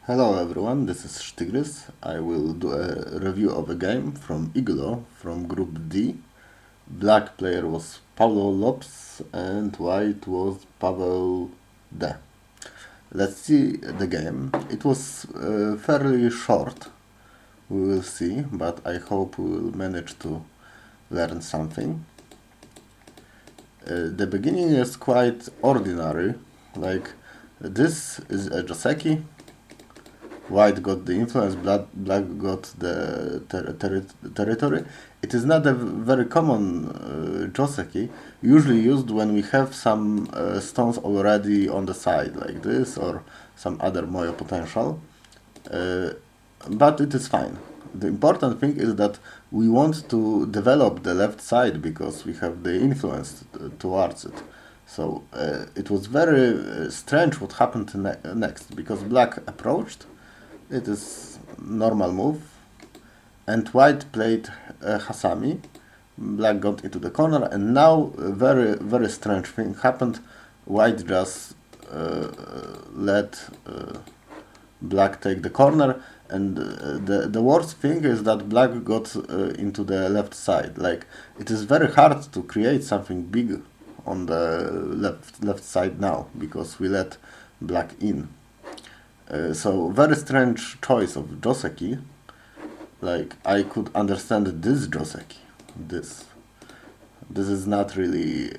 Hello everyone, this is Sztygrys. I will do a review of a game from IGLO from Group D. Black player was paulolops and white was PawelD. Let's see the game. It was fairly short, we will see, but I hope we will manage to learn something. The beginning is quite ordinary, like this is a Joseki. White got the influence, black got the territory. It is not a very common Joseki, usually used when we have some stones already on the side, like this, or some other Moyo potential. But it is fine. The important thing is that we want to develop the left side because we have the influence towards it. So it was very strange what happened next, because black approached. It is normal move, and white played Hasami. Black got into the corner, and now a very strange thing happened. White just let black take the corner, and the worst thing is that black got into the left side. Like, it is very hard to create something big on the left side now, because we let black in. So very strange choice of Joseki. Like, I could understand this Joseki. This is not really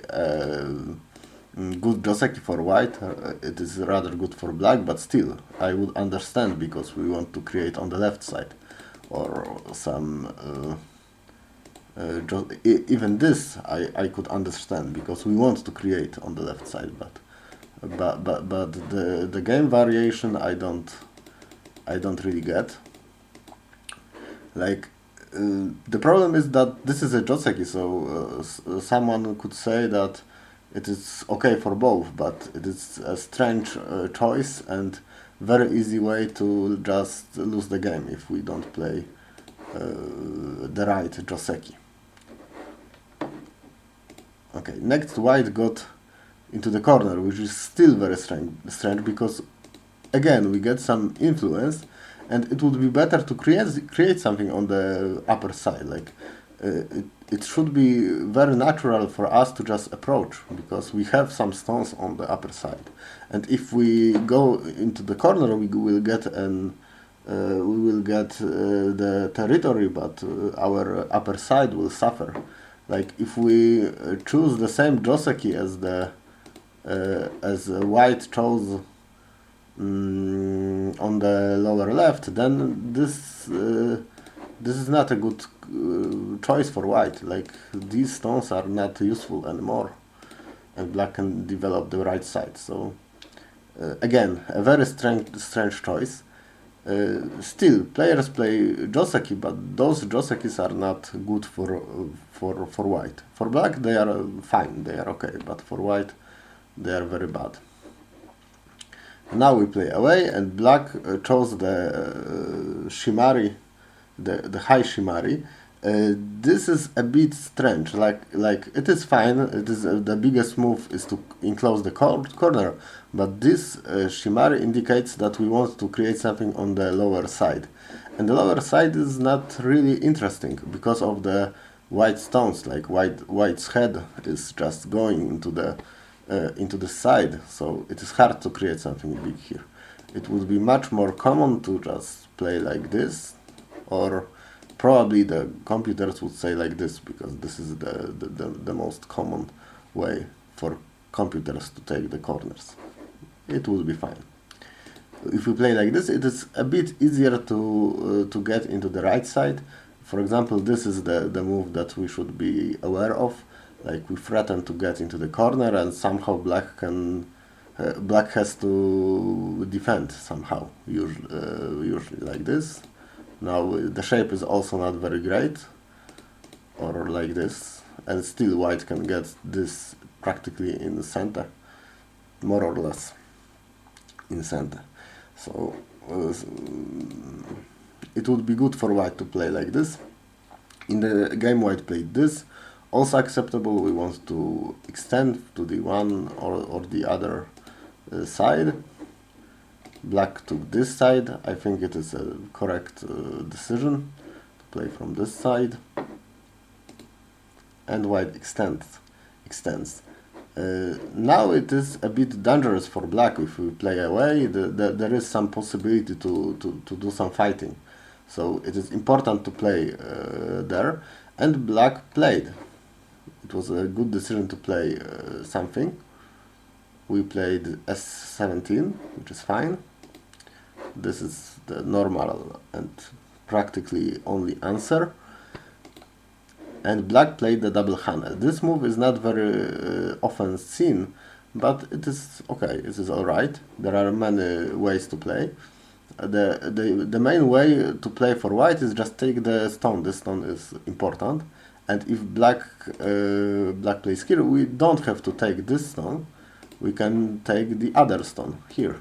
good Joseki for white. It is rather good for black, but still I would understand, because we want to create on the left side, or some even this I could understand, because we want to create on the left side, but the game variation I don't really get. Like, the problem is that this is a Joseki, so someone could say that it is okay for both, but it is a strange choice and very easy way to just lose the game if we don't play the right Joseki. Okay, next white got into the corner, which is still very strange, because again we get some influence, and it would be better to create something on the upper side. Like, it should be very natural for us to just approach, because we have some stones on the upper side, and if we go into the corner, we will get the territory, but our upper side will suffer. Like, if we choose the same Joseki as white chose on the lower left, then this is not a good choice for white. Like, these stones are not useful anymore, and black can develop the right side. So again, a very strange choice. Still, players play Joseki, but those Josekis are not good for white. For black, they are fine, they are okay, but for white, they are very bad. Now we play away, and black chose the Shimari, the high Shimari. This is a bit strange. Like it is fine. It is the biggest move is to enclose the corner, but this Shimari indicates that we want to create something on the lower side, and the lower side is not really interesting because of the white stones. Like, white's head is just going into the side, so it is hard to create something big here. It would be much more common to just play like this, or probably the computers would say like this, because this is the most common way for computers to take the corners. It would be fine. If we play like this, it is a bit easier to get into the right side. For example, this is the move that we should be aware of. Like, we threaten to get into the corner, and somehow black has to defend somehow, usually like this. Now the shape is also not very great, or like this, and still white can get this practically in the center, more or less in center. So it would be good for white to play like this. In the game, white played this. Also acceptable. We want to extend to the one or the other side. Black took this side. I think it is a correct decision to play from this side. And white extends. Now it is a bit dangerous for black. If we play away, there is some possibility to do some fighting. So it is important to play there. And black played. It was a good decision to play something. We played S17, which is fine. This is the normal and practically only answer. And black played the double handle. This move is not very often seen, but it is okay, it is alright. There are many ways to play. The main way to play for white is just take the stone. This stone is important. And if black plays here, we don't have to take this stone. We can take the other stone here.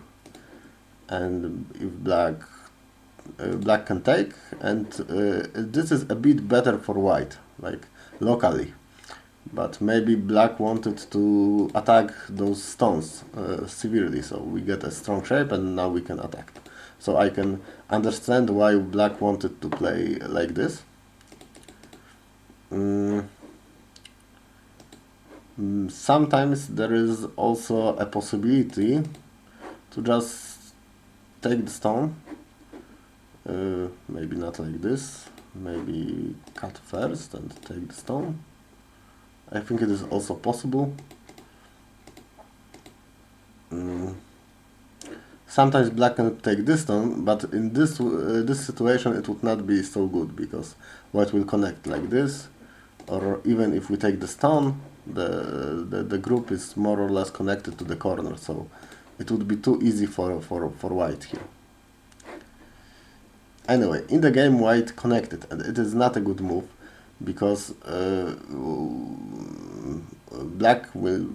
And if black can take, and this is a bit better for white, like locally. But maybe black wanted to attack those stones severely, so we get a strong shape and now we can attack. So I can understand why black wanted to play like this. Sometimes there is also a possibility to just take the stone. Maybe not like this. Maybe cut first and take the stone. I think it is also possible. Sometimes black can take this stone, but in this situation it would not be so good, because white will connect like this, or even if we take the stone, the group is more or less connected to the corner, so it would be too easy for white here. Anyway, in the game white connected, and it is not a good move, because black will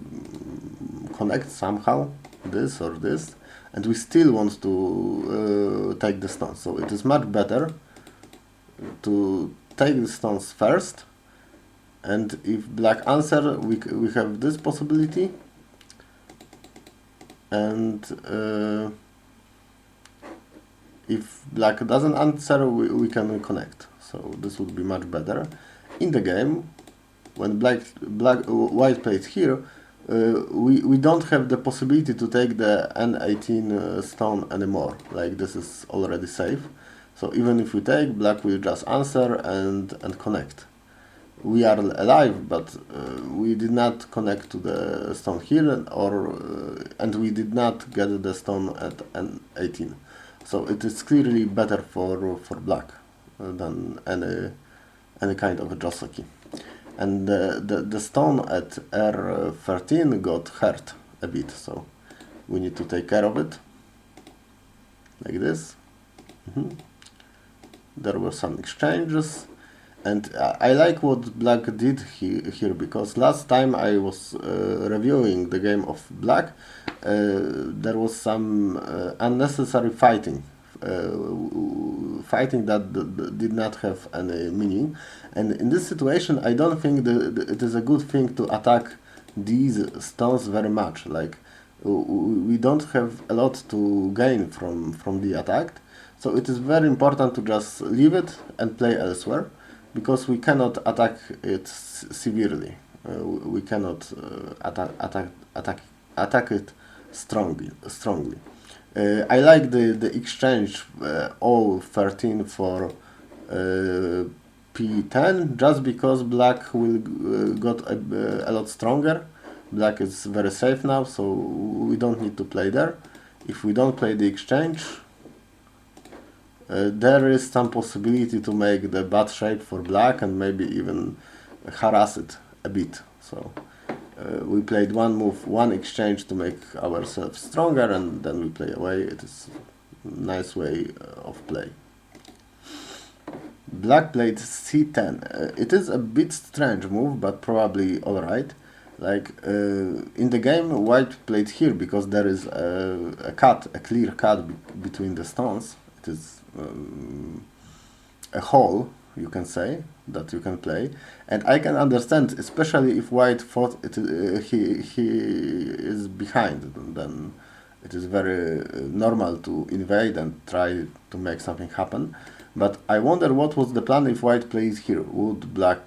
connect somehow, this or this, and we still want to take the stones. So it is much better to take the stones first, and if black answer, we have this possibility, and if black doesn't answer, we can connect. So this would be much better. In the game, when white played here, we don't have the possibility to take the N18 stone anymore. Like, this is already safe. So even if we take, black will just answer and connect. We are alive, but we did not connect to the stone here, and we did not get the stone at N18. So it is clearly better for black than any kind of a Joseon. And the stone at R13 got hurt a bit, so we need to take care of it, like this. There were some exchanges, and I like what black did here, because last time I was reviewing the game of black, there was some unnecessary fighting that did not have any meaning. And in this situation, I don't think it is a good thing to attack these stones very much. Like, we don't have a lot to gain from the attack, so it is very important to just leave it and play elsewhere, because we cannot attack it severely. We cannot attack it strongly. I like the exchange O13 for P10, just because black will got a lot stronger. Black is very safe now, so we don't need to play there. If we don't play the exchange, there is some possibility to make the bad shape for black and maybe even harass it a bit. So we played one move, one exchange to make ourselves stronger, and then we play away. It is a nice way of play. Black played C10. It is a bit strange move, but probably alright. Like, in the game, white played here because there is a clear cut between the stones. It is a hole, you can say, that you can play, and I can understand, especially if white thought he is behind, then it is very normal to invade and try to make something happen. But I wonder what was the plan if white plays here. Would black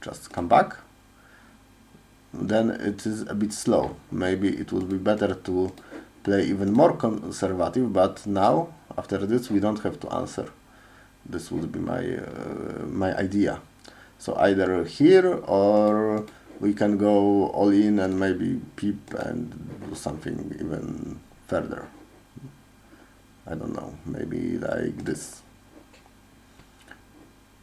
just come back? Then it is a bit slow. Maybe it would be better to play even more conservative, but now, after this, we don't have to answer. This would be my idea. So either here, or we can go all in and maybe peep and do something even further. I don't know, maybe like this.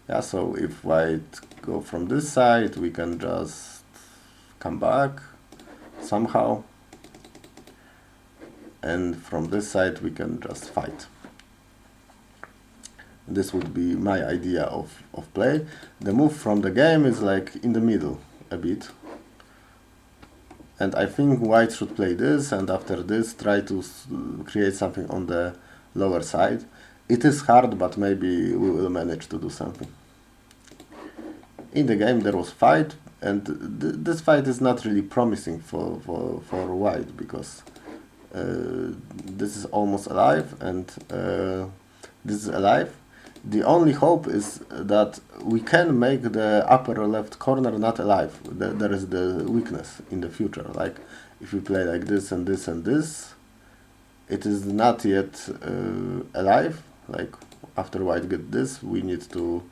Yeah, so if white go from this side, we can just come back somehow. And from this side, we can just fight. This would be my idea of play. The move from the game is like in the middle a bit. And I think white should play this, and after this try to create something on the lower side. It is hard, but maybe we will manage to do something. In the game there was fight, and this fight is not really promising for white, because this is almost alive, and this is alive. The only hope is that we can make the upper left corner not alive. There is the weakness in the future. Like if we play like this and this and this, it is not yet alive. Like after white get this, we need to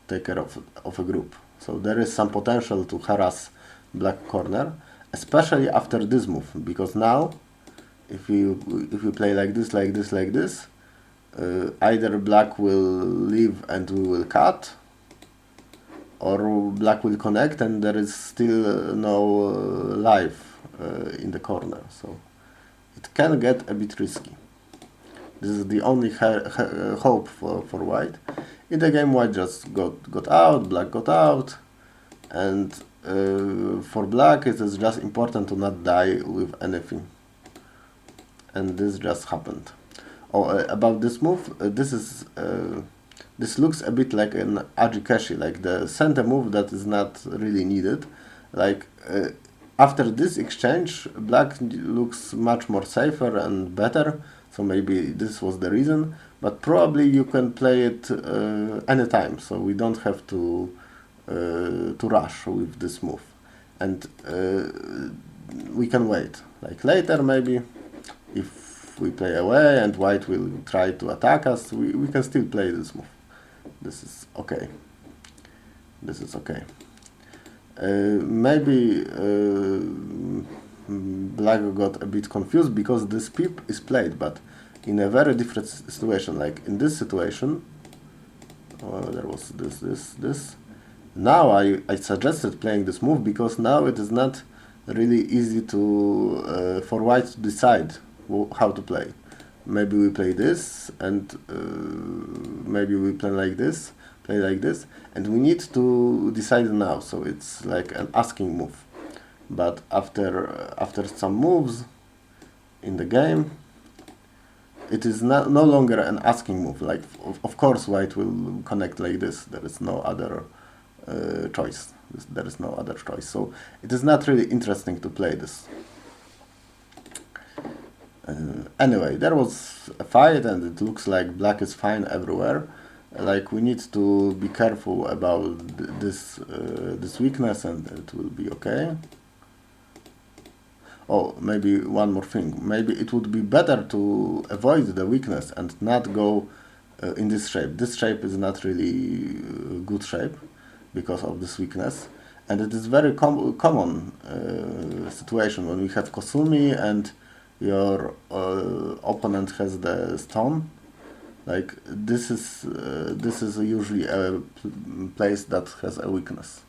take care of a group. So there is some potential to harass black corner, especially after this move, because now if we play like this, like this, like this, either black will leave and we will cut, or black will connect and there is still no life in the corner. So it can get a bit risky. This is the only hope for white. In the game white just got out, black got out, and for black it is just important to not die with anything. And this just happened. Oh, about this move, this looks a bit like an Ajikashi, like the center move that is not really needed. Like after this exchange, black looks much more safer and better, so maybe this was the reason. But probably you can play it anytime, so we don't have to rush with this move, and we can wait. Like later, maybe if we play away and white will try to attack us, we can still play this move. This is okay. This is okay. Maybe black got a bit confused because this peep is played, but in a very different situation. Like in this situation, there was this. Now I suggested playing this move because now it is not really easy to for white to decide how to play. Maybe we play this, and maybe we play like this, and we need to decide now. So it's like an asking move. But after some moves in the game, it is no longer an asking move. Like of course white will connect like this. There is no other choice. There is no other choice. So it is not really interesting to play this. Anyway, there was a fight, and it looks like black is fine everywhere. Like we need to be careful about this weakness, and it will be okay. Oh, maybe one more thing. Maybe it would be better to avoid the weakness and not go in this shape. This shape is not really good shape because of this weakness, and it is very common situation when we have Kosumi and your opponent has the stone. Like this is usually a place that has a weakness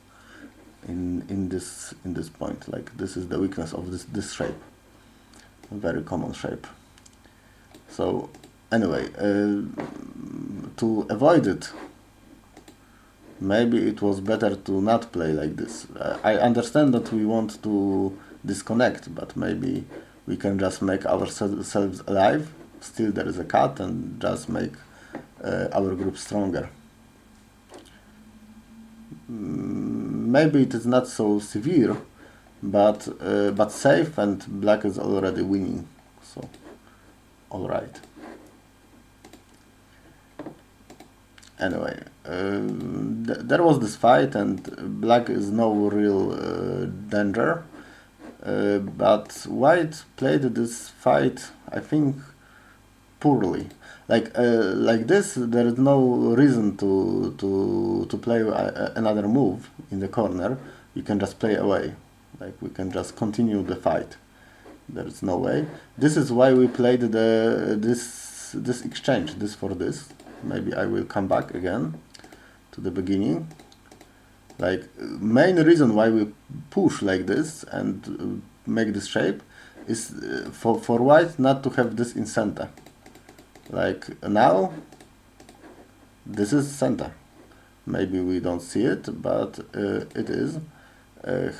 in this point. Like this is the weakness of this shape, a very common shape. So anyway, to avoid it, maybe it was better to not play like this. I understand that we want to disconnect, but maybe we can just make ourselves alive. Still there is a cut, and just make our group stronger. Maybe it is not so severe, but safe, and black is already winning. So alright. Anyway, there was this fight, and black is no real danger, but white played this fight, I think, poorly. Like this, there is no reason to play another move in the corner. You can just play away. Like, we can just continue the fight. There is no way. This is why we played this exchange, this for this. Maybe I will come back again to the beginning. Like, main reason why we push like this and make this shape is for white not to have this in center. Like, now this is center. Maybe we don't see it, but it is.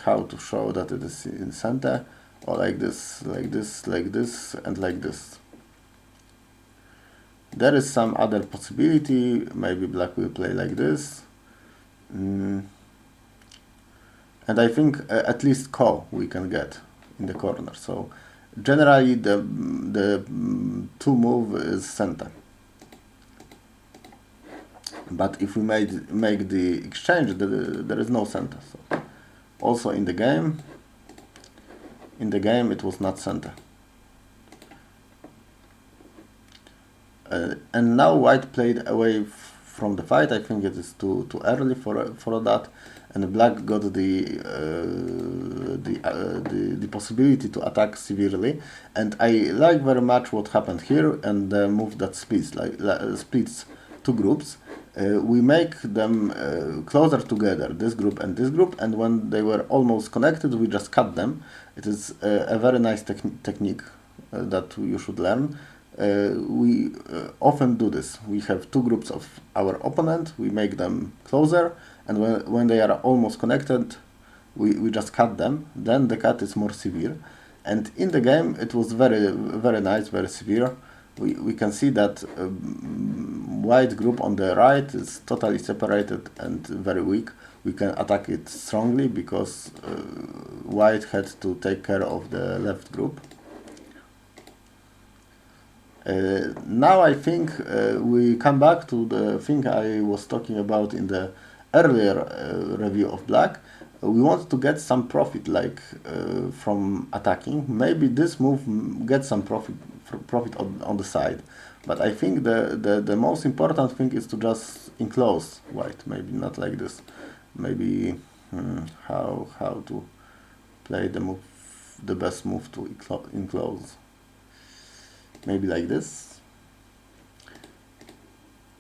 How to show that it is in center, or like this, like this, like this, and like this. There is some other possibility. Maybe black will play like this. And I think at least ko we can get in the corner. So generally the two move is center. But if we make the exchange, there is no center. So also in the game it was not center. And now white played away from the fight. I think it is too early for that, and black got the possibility to attack severely. And I like very much what happened here, and the move that splits two groups. We make them closer together, this group and this group, and when they were almost connected, we just cut them. It is a very nice technique that you should learn. We often do this. We have two groups of our opponent, we make them closer, and when they are almost connected, we just cut them. Then the cut is more severe, and in the game it was very nice, very severe. We can see that white group on the right is totally separated and very weak. We can attack it strongly because white had to take care of the left group. Now I think we come back to the thing I was talking about in the earlier review of black. We want to get some profit, like from attacking. Maybe this move gets some profit on the side, but I think the most important thing is to just enclose white. Maybe not like this. Maybe how to play the best move to enclose. Maybe like this.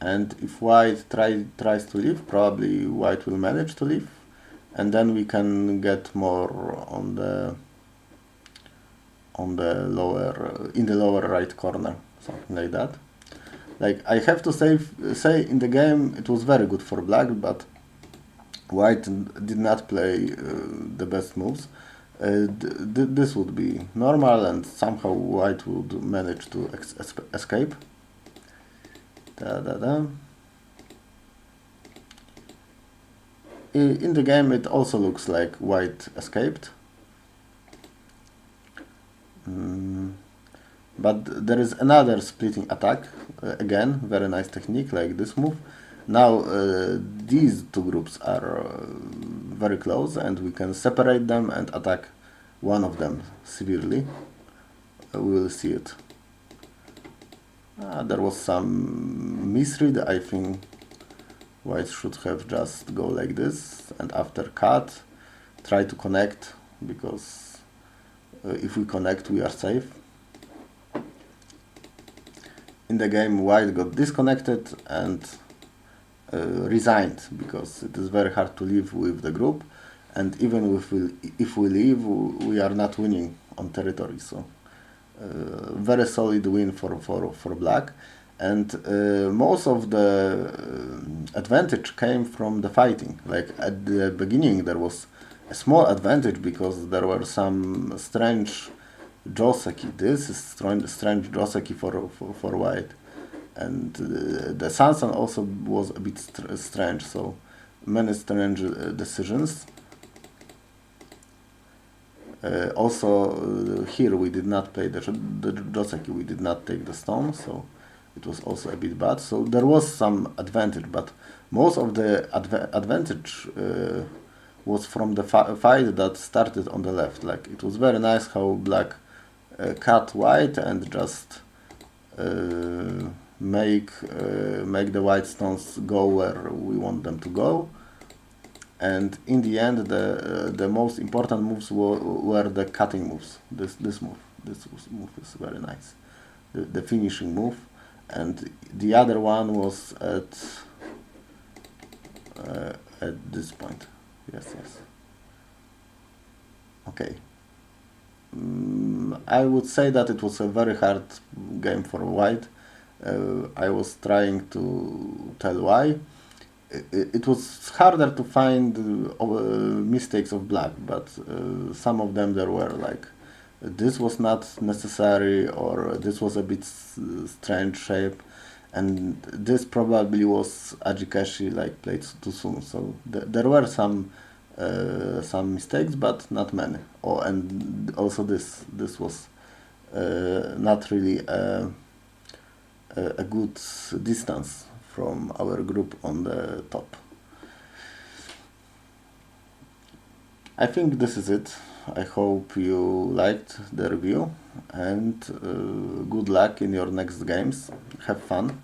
And if white tries to leave, probably white will manage to leave, and then we can get more on the lower in the lower right corner, something like that. Like, I have to say in the game it was very good for black, but white did not play the best moves. This would be normal, and somehow white would manage to escape. In the game it also looks like white escaped. But there is another splitting attack, again, very nice technique, like this move. Now these two groups are very close, and we can separate them and attack one of them severely. We will see it. There was some misread. I think white should have just go like this, and after cut try to connect, because if we connect we are safe. In the game white got disconnected and resigned, because it is very hard to live with the group, and even if we leave, we are not winning on territory. So very solid win for black, and most of the advantage came from the fighting. Like, at the beginning there was a small advantage because there were some strange joseki. This is strange joseki for white, and the Sezon also was a bit strange, so many strange decisions. Also, here we did not play the Joseki, we did not take the stone, so it was also a bit bad. So there was some advantage, but most of the advantage was from the fight that started on the left. Like, it was very nice how black cut white and just make the white stones go where we want them to go. And in the end, the most important moves were the cutting moves. This move is very nice, the finishing move, and the other one was at this point. Yes. Okay. I would say that it was a very hard game for white. I was trying to tell why. It was harder to find mistakes of black, but some of them there were, like, this was not necessary, or this was a bit strange shape, and this probably was Ajikashi, like, played too soon. So there were some mistakes, but not many. Oh, and also this was not really a good distance from our group on the top. I think this is it. I hope you liked the review, and good luck in your next games. Have fun.